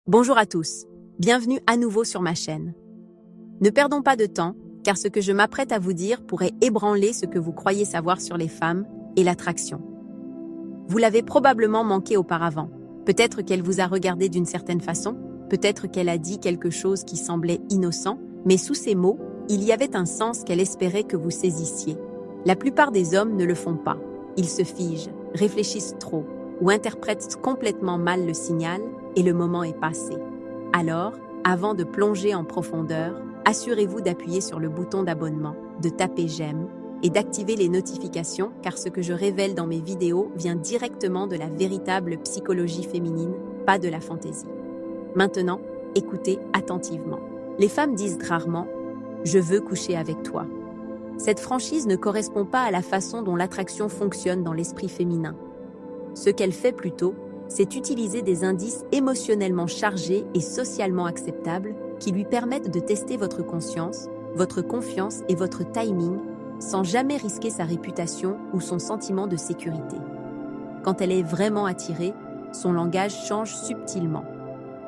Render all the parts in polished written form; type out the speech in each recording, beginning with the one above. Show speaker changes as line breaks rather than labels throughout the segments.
Bonjour à tous, bienvenue à nouveau sur ma chaîne. Ne perdons pas de temps, car ce que je m'apprête à vous dire pourrait ébranler ce que vous croyez savoir sur les femmes et l'attraction. Vous l'avez probablement manqué auparavant. Peut-être qu'elle vous a regardé d'une certaine façon, peut-être qu'elle a dit quelque chose qui semblait innocent, mais sous ces mots, il y avait un sens qu'elle espérait que vous saisissiez. La plupart des hommes ne le font pas. Ils se figent, réfléchissent trop, ou interprètent complètement mal le signal, et le moment est passé. Alors, avant de plonger en profondeur, assurez-vous d'appuyer sur le bouton d'abonnement, de taper j'aime et d'activer les notifications car ce que je révèle dans mes vidéos vient directement de la véritable psychologie féminine, pas de la fantaisie. Maintenant, écoutez attentivement. Les femmes disent rarement « je veux coucher avec toi ». Cette franchise ne correspond pas à la façon dont l'attraction fonctionne dans l'esprit féminin. Ce qu'elle fait plutôt, c'est utiliser des indices émotionnellement chargés et socialement acceptables qui lui permettent de tester votre conscience, votre confiance et votre timing sans jamais risquer sa réputation ou son sentiment de sécurité. Quand elle est vraiment attirée, son langage change subtilement.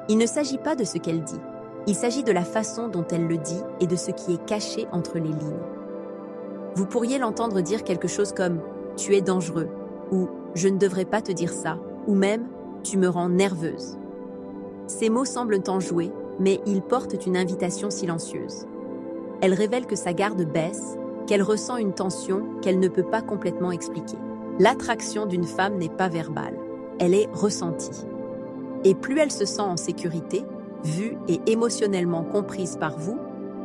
Il ne s'agit pas de ce qu'elle dit, il s'agit de la façon dont elle le dit et de ce qui est caché entre les lignes. Vous pourriez l'entendre dire quelque chose comme « tu es dangereux » ou « je ne devrais pas te dire ça » ou même « tu me rends nerveuse ». Ces mots semblent enjoués, mais ils portent une invitation silencieuse. Elle révèle que sa garde baisse, qu'elle ressent une tension qu'elle ne peut pas complètement expliquer. L'attraction d'une femme n'est pas verbale, elle est ressentie. Et plus elle se sent en sécurité, vue et émotionnellement comprise par vous,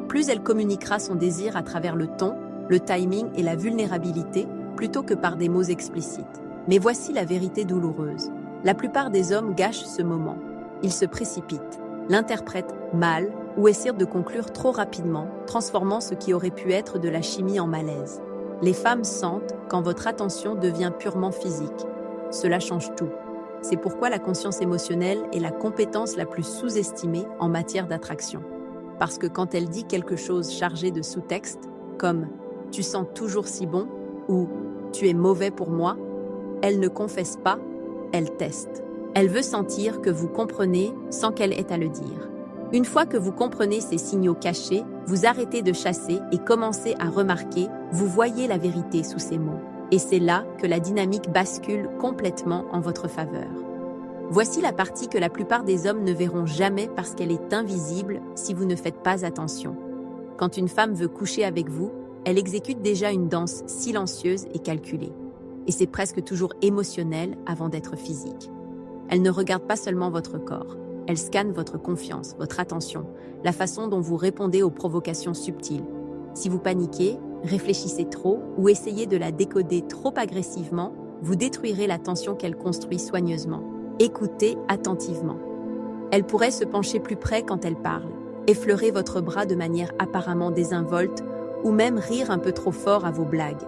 plus elle communiquera son désir à travers le ton, le timing et la vulnérabilité, plutôt que par des mots explicites. Mais voici la vérité douloureuse. La plupart des hommes gâchent ce moment. Ils se précipitent, l'interprètent mal ou essaient de conclure trop rapidement, transformant ce qui aurait pu être de la chimie en malaise. Les femmes sentent quand votre attention devient purement physique. Cela change tout. C'est pourquoi la conscience émotionnelle est la compétence la plus sous-estimée en matière d'attraction. Parce que quand elle dit quelque chose chargé de sous-texte, comme « tu sens toujours si bon » ou « tu es mauvais pour moi », elle ne confesse pas, elle teste. Elle veut sentir que vous comprenez sans qu'elle ait à le dire. Une fois que vous comprenez ces signaux cachés, vous arrêtez de chasser et commencez à remarquer, vous voyez la vérité sous ces mots. Et c'est là que la dynamique bascule complètement en votre faveur. Voici la partie que la plupart des hommes ne verront jamais parce qu'elle est invisible si vous ne faites pas attention. Quand une femme veut coucher avec vous, elle exécute déjà une danse silencieuse et calculée. Et c'est presque toujours émotionnel avant d'être physique. Elle ne regarde pas seulement votre corps, elle scanne votre confiance, votre attention, la façon dont vous répondez aux provocations subtiles. Si vous paniquez, réfléchissez trop ou essayez de la décoder trop agressivement, vous détruirez la tension qu'elle construit soigneusement. Écoutez attentivement. Elle pourrait se pencher plus près quand elle parle, effleurer votre bras de manière apparemment désinvolte ou même rire un peu trop fort à vos blagues.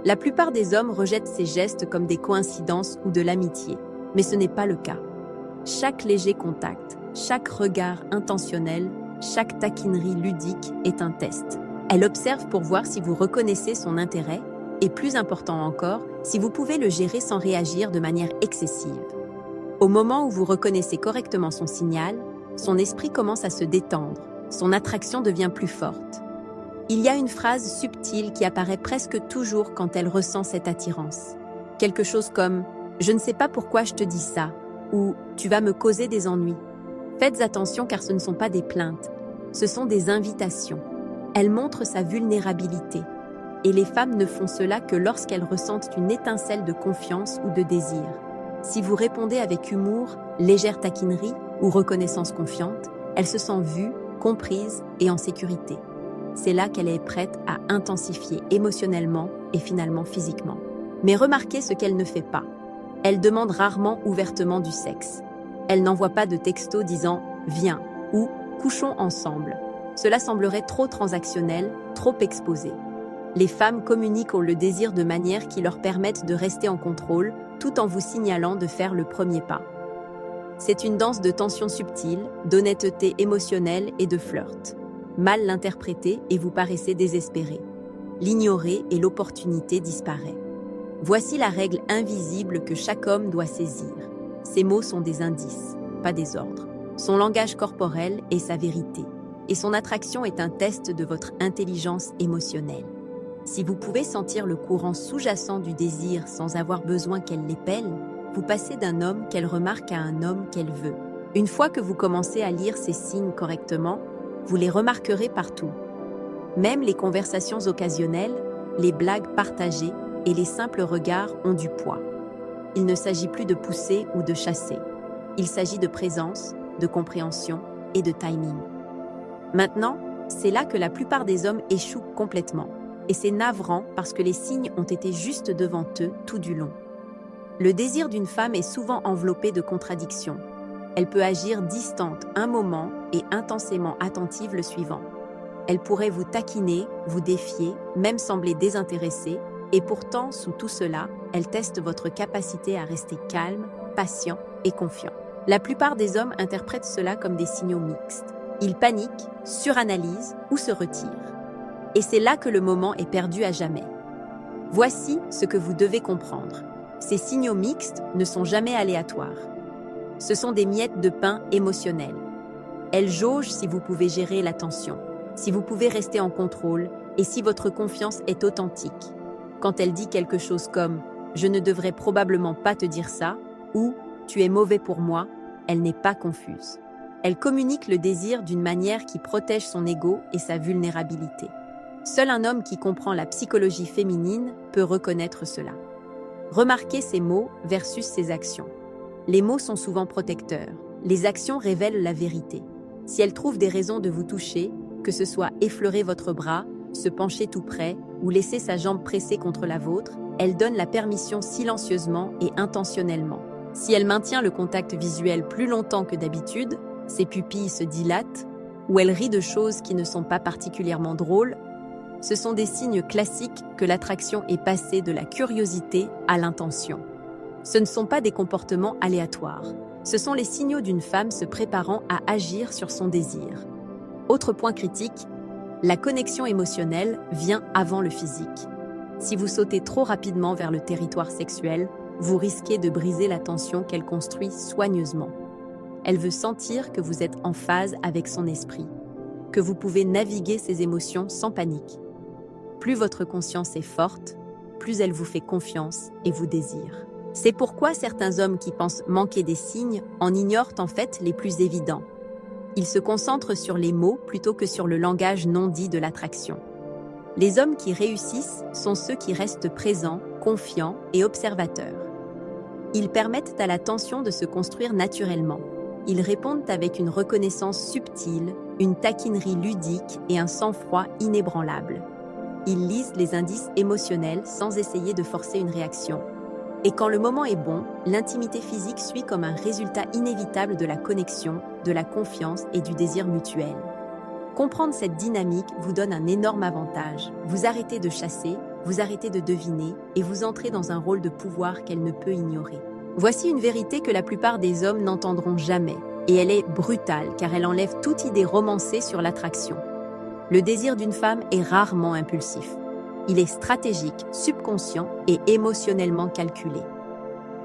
La plupart des hommes rejettent ces gestes comme des coïncidences ou de l'amitié, mais ce n'est pas le cas. Chaque léger contact, chaque regard intentionnel, chaque taquinerie ludique est un test. Elle observe pour voir si vous reconnaissez son intérêt et, plus important encore, si vous pouvez le gérer sans réagir de manière excessive. Au moment où vous reconnaissez correctement son signal, son esprit commence à se détendre, son attraction devient plus forte. Il y a une phrase subtile qui apparaît presque toujours quand elle ressent cette attirance. Quelque chose comme « je ne sais pas pourquoi je te dis ça » ou « tu vas me causer des ennuis ». Faites attention car ce ne sont pas des plaintes, ce sont des invitations. Elle montre sa vulnérabilité. Et les femmes ne font cela que lorsqu'elles ressentent une étincelle de confiance ou de désir. Si vous répondez avec humour, légère taquinerie ou reconnaissance confiante, elle se sent vue, comprise et en sécurité. C'est là qu'elle est prête à intensifier émotionnellement et finalement physiquement. Mais remarquez ce qu'elle ne fait pas. Elle demande rarement ouvertement du sexe. Elle n'envoie pas de texto disant « viens » ou « couchons ensemble ». Cela semblerait trop transactionnel, trop exposé. Les femmes communiquent le désir de manière qui leur permettent de rester en contrôle tout en vous signalant de faire le premier pas. C'est une danse de tension subtile, d'honnêteté émotionnelle et de flirt. Mal l'interpréter et vous paraissez désespéré. L'ignorer et l'opportunité disparaît. Voici la règle invisible que chaque homme doit saisir. Ces mots sont des indices, pas des ordres. son langage corporel est sa vérité, et son attraction est un test de votre intelligence émotionnelle. Si vous pouvez sentir le courant sous-jacent du désir sans avoir besoin qu'elle l'épelle, vous passez d'un homme qu'elle remarque à un homme qu'elle veut. Une fois que vous commencez à lire ces signes correctement, vous les remarquerez partout. Même les conversations occasionnelles, les blagues partagées et les simples regards ont du poids. Il ne s'agit plus de pousser ou de chasser. Il s'agit de présence, de compréhension et de timing. Maintenant, c'est là que la plupart des hommes échouent complètement. Et c'est navrant parce que les signes ont été juste devant eux tout du long. Le désir d'une femme est souvent enveloppé de contradictions. Elle peut agir distante un moment et intensément attentive le suivant. Elle pourrait vous taquiner, vous défier, même sembler désintéressée, et pourtant, sous tout cela, elle teste votre capacité à rester calme, patient et confiant. La plupart des hommes interprètent cela comme des signaux mixtes. Ils paniquent, suranalysent ou se retirent. Et c'est là que le moment est perdu à jamais. Voici ce que vous devez comprendre. Ces signaux mixtes ne sont jamais aléatoires. Ce sont des miettes de pain émotionnelles. Elles jaugent si vous pouvez gérer la tension, si vous pouvez rester en contrôle et si votre confiance est authentique. Quand elle dit quelque chose comme « Je ne devrais probablement pas te dire ça » ou « Tu es mauvais pour moi », elle n'est pas confuse. Elle communique le désir d'une manière qui protège son ego et sa vulnérabilité. Seul un homme qui comprend la psychologie féminine peut reconnaître cela. Remarquez ses mots versus ses actions. Les mots sont souvent protecteurs. Les actions révèlent la vérité. Si elle trouve des raisons de vous toucher, que ce soit effleurer votre bras, se pencher tout près ou laisser sa jambe pressée contre la vôtre, elle donne la permission silencieusement et intentionnellement. Si elle maintient le contact visuel plus longtemps que d'habitude, ses pupilles se dilatent, ou elle rit de choses qui ne sont pas particulièrement drôles, ce sont des signes classiques que l'attraction est passée de la curiosité à l'intention. Ce ne sont pas des comportements aléatoires. Ce sont les signaux d'une femme se préparant à agir sur son désir. Autre point critique, la connexion émotionnelle vient avant le physique. Si vous sautez trop rapidement vers le territoire sexuel, vous risquez de briser la tension qu'elle construit soigneusement. Elle veut sentir que vous êtes en phase avec son esprit, que vous pouvez naviguer ses émotions sans panique. Plus votre conscience est forte, plus elle vous fait confiance et vous désire. C'est pourquoi certains hommes qui pensent manquer des signes en ignorent en fait les plus évidents. Ils se concentrent sur les mots plutôt que sur le langage non dit de l'attraction. Les hommes qui réussissent sont ceux qui restent présents, confiants et observateurs. Ils permettent à la tension de se construire naturellement. Ils répondent avec une reconnaissance subtile, une taquinerie ludique et un sang-froid inébranlable. Ils lisent les indices émotionnels sans essayer de forcer une réaction. Et quand le moment est bon, l'intimité physique suit comme un résultat inévitable de la connexion, de la confiance et du désir mutuel. Comprendre cette dynamique vous donne un énorme avantage. Vous arrêtez de chasser, vous arrêtez de deviner et vous entrez dans un rôle de pouvoir qu'elle ne peut ignorer. Voici une vérité que la plupart des hommes n'entendront jamais, et elle est brutale car elle enlève toute idée romancée sur l'attraction. Le désir d'une femme est rarement impulsif. Il est stratégique, subconscient et émotionnellement calculé.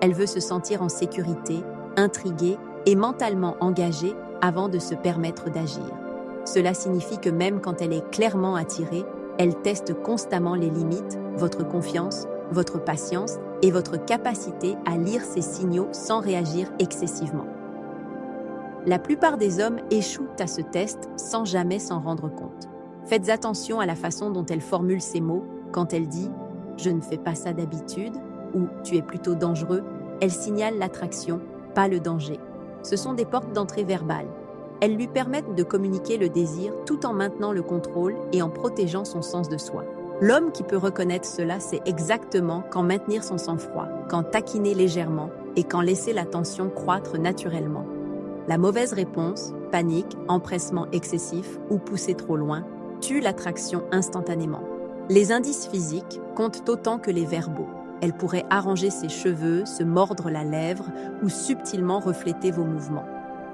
Elle veut se sentir en sécurité, intriguée et mentalement engagée avant de se permettre d'agir. Cela signifie que même quand elle est clairement attirée, elle teste constamment les limites, votre confiance, votre patience et votre capacité à lire ces signaux sans réagir excessivement. La plupart des hommes échouent à ce test sans jamais s'en rendre compte. Faites attention à la façon dont elle formule ces mots quand elle dit « je ne fais pas ça d'habitude » ou « tu es plutôt dangereux ». Elle signale l'attraction, pas le danger. Ce sont des portes d'entrée verbales. Elles lui permettent de communiquer le désir tout en maintenant le contrôle et en protégeant son sens de soi. L'homme qui peut reconnaître cela sait exactement quand maintenir son sang-froid, quand taquiner légèrement et quand laisser la tension croître naturellement. La mauvaise réponse, panique, empressement excessif ou pousser trop loin, tue l'attraction instantanément. Les indices physiques comptent autant que les verbaux. Elle pourrait arranger ses cheveux, se mordre la lèvre ou subtilement refléter vos mouvements.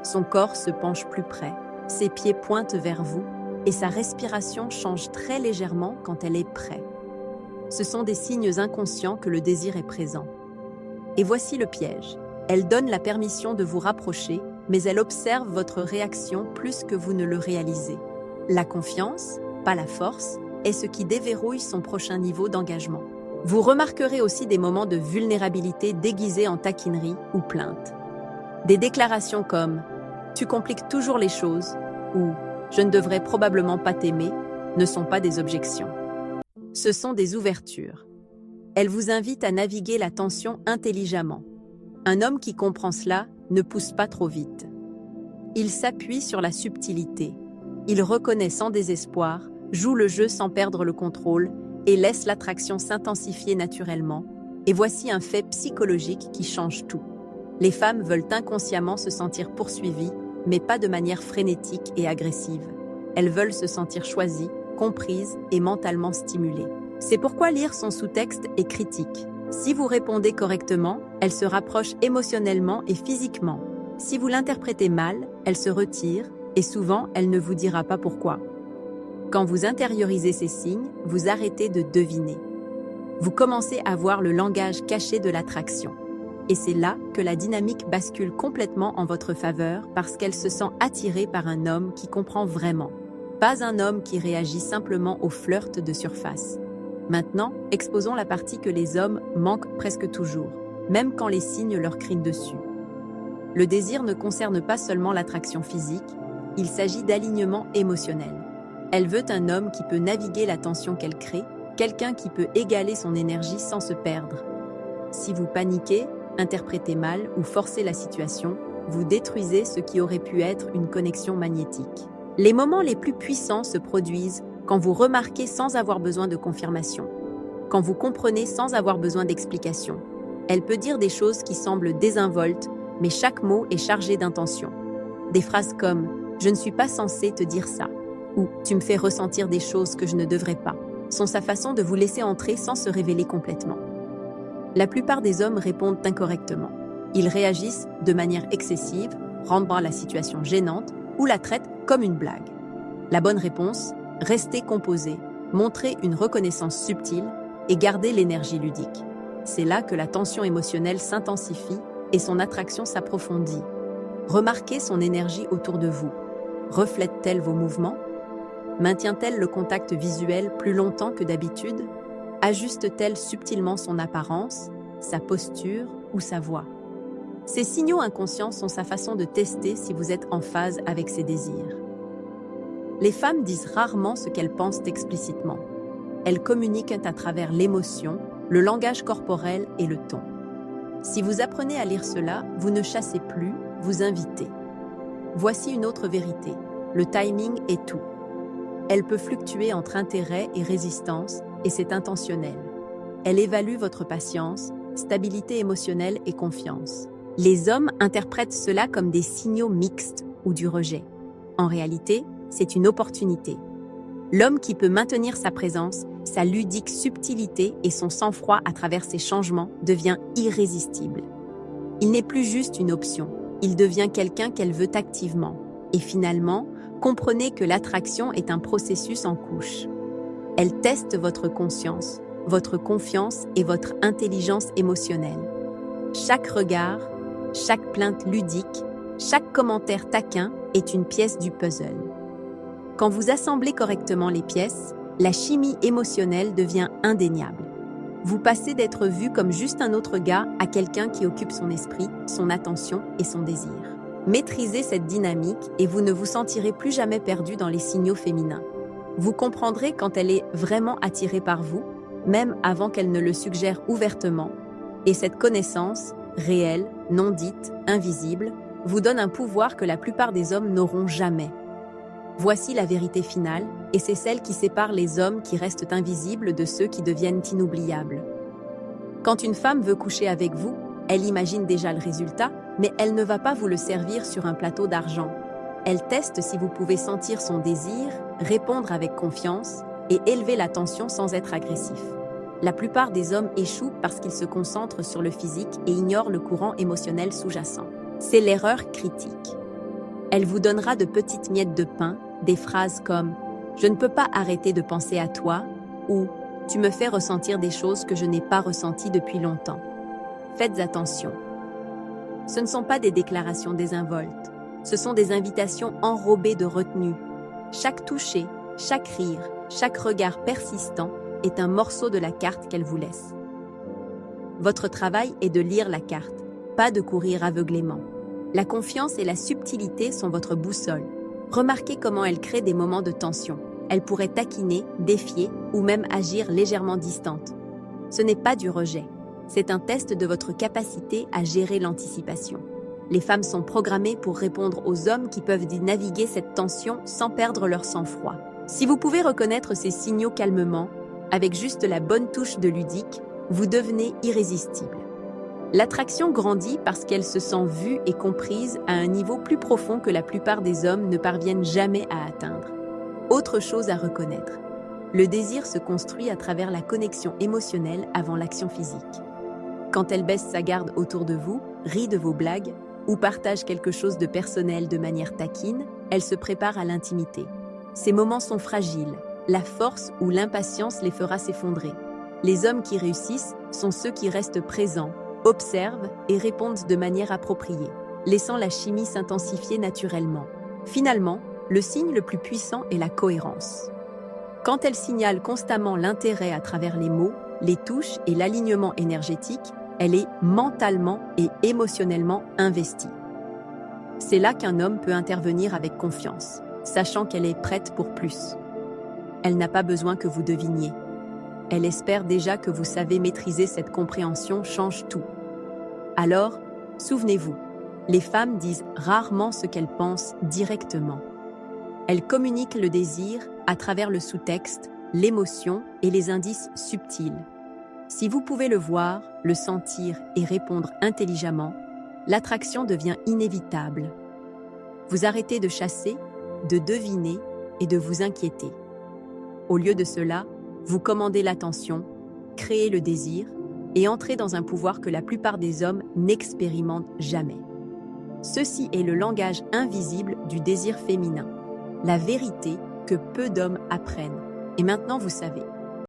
Son corps se penche plus près, ses pieds pointent vers vous et sa respiration change très légèrement quand elle est près. Ce sont des signes inconscients que le désir est présent. Et voici le piège. Elle donne la permission de vous rapprocher, mais elle observe votre réaction plus que vous ne le réalisez. La confiance, pas la force, est ce qui déverrouille son prochain niveau d'engagement. Vous remarquerez aussi des moments de vulnérabilité déguisés en taquinerie ou plainte. Des déclarations comme « tu compliques toujours les choses » ou « je ne devrais probablement pas t'aimer » ne sont pas des objections. Ce sont des ouvertures. Elles vous invitent à naviguer la tension intelligemment. Un homme qui comprend cela ne pousse pas trop vite. Il s'appuie sur la subtilité. Il reconnaît sans désespoir, joue le jeu sans perdre le contrôle et laisse l'attraction s'intensifier naturellement. Et voici un fait psychologique qui change tout. Les femmes veulent inconsciemment se sentir poursuivies, mais pas de manière frénétique et agressive. Elles veulent se sentir choisies, comprises et mentalement stimulées. C'est pourquoi lire son sous-texte est critique. Si vous répondez correctement, elle se rapproche émotionnellement et physiquement. Si vous l'interprétez mal, elle se retire et souvent, elle ne vous dira pas pourquoi. Quand vous intériorisez ces signes, vous arrêtez de deviner. Vous commencez à voir le langage caché de l'attraction. Et c'est là que la dynamique bascule complètement en votre faveur parce qu'elle se sent attirée par un homme qui comprend vraiment. Pas un homme qui réagit simplement au flirt de surface. Maintenant, exposons la partie que les hommes manquent presque toujours, même quand les signes leur crient dessus. Le désir ne concerne pas seulement l'attraction physique, il s'agit d'alignement émotionnel. Elle veut un homme qui peut naviguer la tension qu'elle crée, quelqu'un qui peut égaler son énergie sans se perdre. Si vous paniquez, interprétez mal ou forcez la situation, vous détruisez ce qui aurait pu être une connexion magnétique. Les moments les plus puissants se produisent quand vous remarquez sans avoir besoin de confirmation, quand vous comprenez sans avoir besoin d'explication. Elle peut dire des choses qui semblent désinvoltes, mais chaque mot est chargé d'intention. Des phrases comme « je ne suis pas censé te dire ça » ou « tu me fais ressentir des choses que je ne devrais pas » sont sa façon de vous laisser entrer sans se révéler complètement. La plupart des hommes répondent incorrectement. Ils réagissent de manière excessive, rendant la situation gênante ou la traitent comme une blague. La bonne réponse, restez composé, montrez une reconnaissance subtile et gardez l'énergie ludique. C'est là que la tension émotionnelle s'intensifie et son attraction s'approfondit. Remarquez son énergie autour de vous. Reflète-t-elle vos mouvements? Maintient-elle le contact visuel plus longtemps que d'habitude? Ajuste-t-elle subtilement son apparence, sa posture ou sa voix? Ces signaux inconscients sont sa façon de tester si vous êtes en phase avec ses désirs. Les femmes disent rarement ce qu'elles pensent explicitement. Elles communiquent à travers l'émotion, le langage corporel et le ton. Si vous apprenez à lire cela, vous ne chassez plus, vous invitez. Voici une autre vérité. Le timing est tout. Elle peut fluctuer entre intérêt et résistance, et c'est intentionnel. Elle évalue votre patience, stabilité émotionnelle et confiance. Les hommes interprètent cela comme des signaux mixtes ou du rejet. En réalité, c'est une opportunité. L'homme qui peut maintenir sa présence, sa ludique subtilité et son sang-froid à travers ses changements devient irrésistible. Il n'est plus juste une option, il devient quelqu'un qu'elle veut activement. Et finalement, comprenez que l'attraction est un processus en couches. Elle teste votre conscience, votre confiance et votre intelligence émotionnelle. Chaque regard, chaque plainte ludique, chaque commentaire taquin est une pièce du puzzle. Quand vous assemblez correctement les pièces, la chimie émotionnelle devient indéniable. Vous passez d'être vu comme juste un autre gars à quelqu'un qui occupe son esprit, son attention et son désir. Maîtrisez cette dynamique et vous ne vous sentirez plus jamais perdu dans les signaux féminins. Vous comprendrez quand elle est vraiment attirée par vous, même avant qu'elle ne le suggère ouvertement, et cette connaissance, réelle, non dite, invisible, vous donne un pouvoir que la plupart des hommes n'auront jamais. Voici la vérité finale, et c'est celle qui sépare les hommes qui restent invisibles de ceux qui deviennent inoubliables. Quand une femme veut coucher avec vous, elle imagine déjà le résultat, mais elle ne va pas vous le servir sur un plateau d'argent. Elle teste si vous pouvez sentir son désir, répondre avec confiance et élever la tension sans être agressif. La plupart des hommes échouent parce qu'ils se concentrent sur le physique et ignorent le courant émotionnel sous-jacent. C'est l'erreur critique. Elle vous donnera de petites miettes de pain, des phrases comme « Je ne peux pas arrêter de penser à toi » ou « Tu me fais ressentir des choses que je n'ai pas ressenties depuis longtemps ». Faites attention. Ce ne sont pas des déclarations désinvoltes. Ce sont des invitations enrobées de retenue. Chaque toucher, chaque rire, chaque regard persistant est un morceau de la carte qu'elle vous laisse. Votre travail est de lire la carte, pas de courir aveuglément. La confiance et la subtilité sont votre boussole. Remarquez comment elle crée des moments de tension. Elle pourrait taquiner, défier ou même agir légèrement distante. Ce n'est pas du rejet, c'est un test de votre capacité à gérer l'anticipation. Les femmes sont programmées pour répondre aux hommes qui peuvent y naviguer cette tension sans perdre leur sang-froid. Si vous pouvez reconnaître ces signaux calmement, avec juste la bonne touche de ludique, vous devenez irrésistible. L'attraction grandit parce qu'elle se sent vue et comprise à un niveau plus profond que la plupart des hommes ne parviennent jamais à atteindre. Autre chose à reconnaître, le désir se construit à travers la connexion émotionnelle avant l'action physique. Quand elle baisse sa garde autour de vous, rit de vos blagues ou partage quelque chose de personnel de manière taquine, elle se prépare à l'intimité. Ces moments sont fragiles, la force ou l'impatience les fera s'effondrer. Les hommes qui réussissent sont ceux qui restent présents, observent et répondent de manière appropriée, laissant la chimie s'intensifier naturellement. Finalement, le signe le plus puissant est la cohérence. Quand elle signale constamment l'intérêt à travers les mots, les touches et l'alignement énergétique, elle est mentalement et émotionnellement investie. C'est là qu'un homme peut intervenir avec confiance, sachant qu'elle est prête pour plus. Elle n'a pas besoin que vous deviniez. Elle espère déjà que vous savez maîtriser cette compréhension change tout. Alors, souvenez-vous, les femmes disent rarement ce qu'elles pensent directement. Elles communiquent le désir à travers le sous-texte, l'émotion et les indices subtils. Si vous pouvez le voir, le sentir et répondre intelligemment, l'attraction devient inévitable. Vous arrêtez de chasser, de deviner et de vous inquiéter. Au lieu de cela, vous commandez l'attention, créez le désir et entrez dans un pouvoir que la plupart des hommes n'expérimentent jamais. Ceci est le langage invisible du désir féminin, la vérité que peu d'hommes apprennent. Et maintenant vous savez.